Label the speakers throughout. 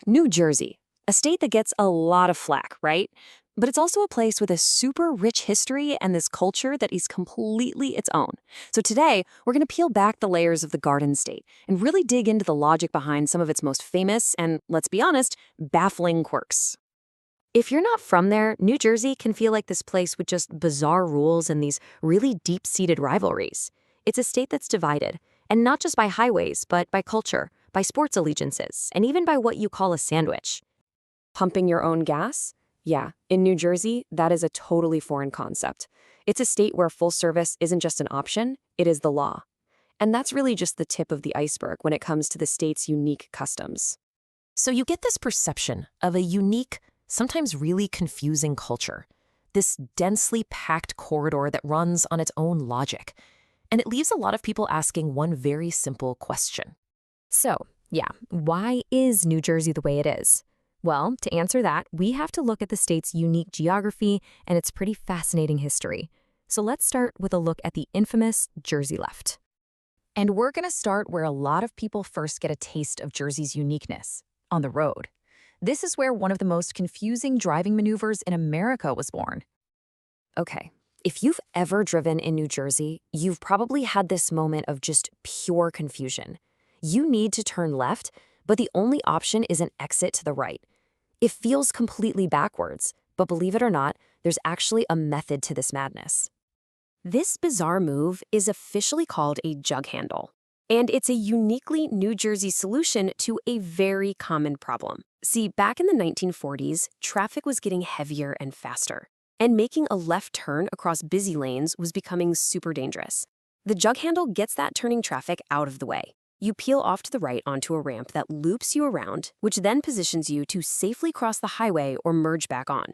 Speaker 1: New Jersey, a state that gets a lot of flack, right? But it's also a place with a super rich history and this culture that is completely its own. So today, we're going to peel back the layers of the Garden State and really dig into the logic behind some of its most famous and, let's be honest, baffling quirks. If you're not from there, New Jersey can feel like this place with just bizarre rules and these really deep-seated rivalries. It's a state that's divided, and not just by highways, but by culture, by sports allegiances, and even by what you call a sandwich. Pumping your own gas? Yeah, in New Jersey, that is a totally foreign concept. It's a state where full service isn't just an option, it is the law. And that's really just the tip of the iceberg when it comes to the state's unique customs.
Speaker 2: So you get this perception of a unique, sometimes really confusing culture, this densely packed corridor that runs on its own logic. And it leaves a lot of people asking one very simple question. So, yeah, why is New Jersey the way it is? Well, to answer that, we have to look at the state's unique geography and its pretty fascinating history. So let's start with a look at the infamous Jersey left. And we're going to start where a lot of people first get a taste of Jersey's uniqueness, on the road. This is where one of the most confusing driving maneuvers in America was born.
Speaker 1: Okay, if you've ever driven in New Jersey, you've probably had this moment of just pure confusion. You need to turn left, but the only option is an exit to the right. It feels completely backwards, but believe it or not, there's actually a method to this madness. This bizarre move is officially called a jug handle, and it's a uniquely New Jersey solution to a very common problem. See, back in the 1940s, traffic was getting heavier and faster, and making a left turn across busy lanes was becoming super dangerous. The jug handle gets that turning traffic out of the way. You peel off to the right onto a ramp that loops you around, which then positions you to safely cross the highway or merge back on.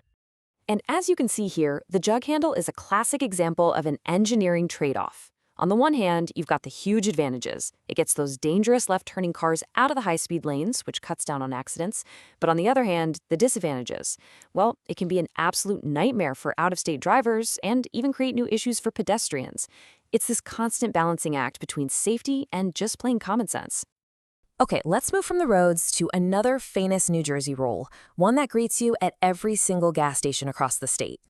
Speaker 1: And as you can see here, the jug handle is a classic example of an engineering trade-off. On the one hand, you've got the huge advantages. It gets those dangerous left-turning cars out of the high-speed lanes, which cuts down on accidents. But on the other hand, the disadvantages. Well, it can be an absolute nightmare for out-of-state drivers and even create new issues for pedestrians. It's this constant balancing act between safety and just plain common sense.
Speaker 2: Okay, let's move from the roads to another famous New Jersey rule, one that greets you at every single gas station across the state.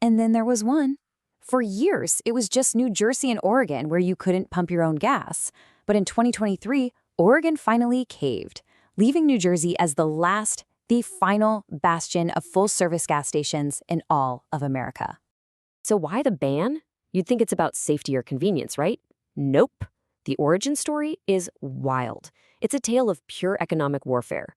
Speaker 1: And then there was one. For years, it was just New Jersey and Oregon where you couldn't pump your own gas. But in 2023, Oregon finally caved, leaving New Jersey as the final bastion of full-service gas stations in all of America. So why the ban? You'd think it's about safety or convenience, right? Nope. The origin story is wild. It's a tale of pure economic warfare.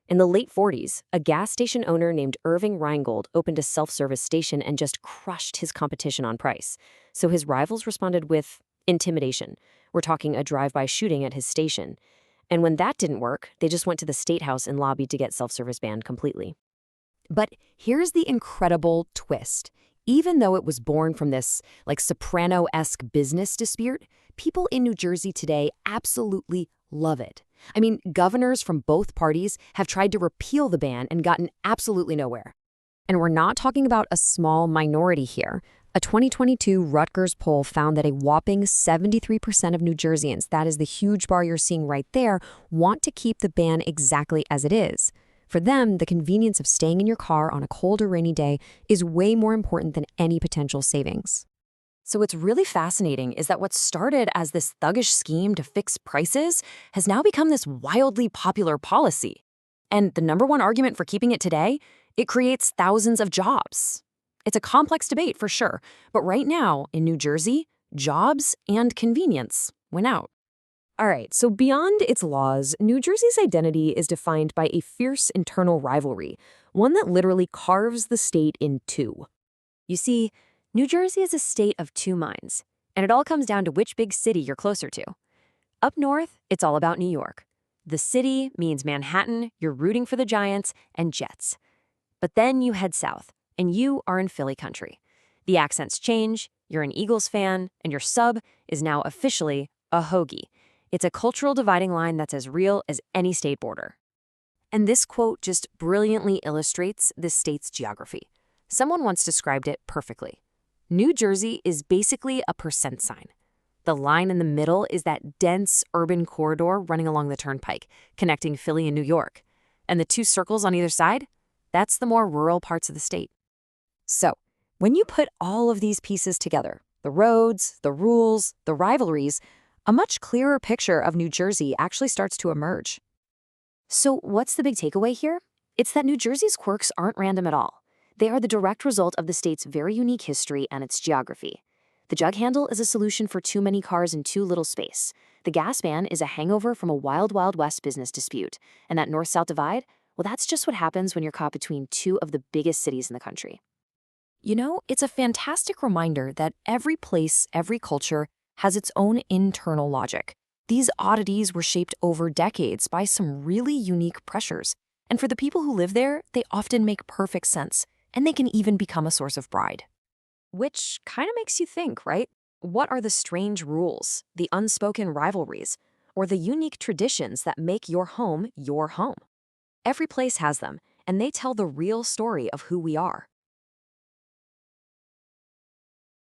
Speaker 1: In the late 40s, a gas station owner named Irving Reingold opened a self-service station and just crushed his competition on price. So his rivals responded with intimidation. We're talking a drive-by shooting at his station. And when that didn't work, they just went to the State House and lobbied to get self-service banned completely. But here's the incredible twist. Even though it was born from this, Soprano-esque business dispute, people in New Jersey today absolutely love it. I mean, governors from both parties have tried to repeal the ban and gotten absolutely nowhere. And we're not talking about a small minority here. A 2022 Rutgers poll found that a whopping 73% of New Jerseyans, that is the huge bar you're seeing right there, want to keep the ban exactly as it is. For them, the convenience of staying in your car on a cold or rainy day is way more important than any potential savings. So what's really fascinating is that what started as this thuggish scheme to fix prices has now become this wildly popular policy. And the number one argument for keeping it today, it creates thousands of jobs. It's a complex debate for sure, but right now in New Jersey, jobs and convenience win out. All right, so beyond its laws, New Jersey's identity is defined by a fierce internal rivalry, one that literally carves the state in two. You see, New Jersey is a state of two minds, and it all comes down to which big city you're closer to. Up north, it's all about New York. The city means Manhattan, you're rooting for the Giants, and Jets. But then you head south, and you are in Philly country. The accents change, you're an Eagles fan, and your sub is now officially a Hoagie. It's a cultural dividing line that's as real as any state border. And this quote just brilliantly illustrates this state's geography. Someone once described it perfectly. New Jersey is basically a percent sign.
Speaker 2: The line in the middle is that dense urban corridor running along the turnpike, connecting Philly and New York. And the two circles on either side? That's the more rural parts of the state.
Speaker 1: So, when you put all of these pieces together, the roads, the rules, the rivalries, a much clearer picture of New Jersey actually starts to emerge. So, what's the big takeaway here? It's that New Jersey's quirks aren't random at all. They are the direct result of the state's very unique history and its geography. The jug handle is a solution for too many cars in too little space. The gas ban is a hangover from a wild, wild west business dispute. And that north-south divide, well, that's just what happens when you're caught between two of the biggest cities in the country. You know, it's a fantastic reminder that every place, every culture has its own internal logic. These oddities were shaped over decades by some really unique pressures. And for the people who live there, they often make perfect sense, and they can even become a source of pride. Which kind of makes you think, right? What are the strange rules, the unspoken rivalries, or the unique traditions that make your home your home? Every place has them, and they tell the real story of who we are.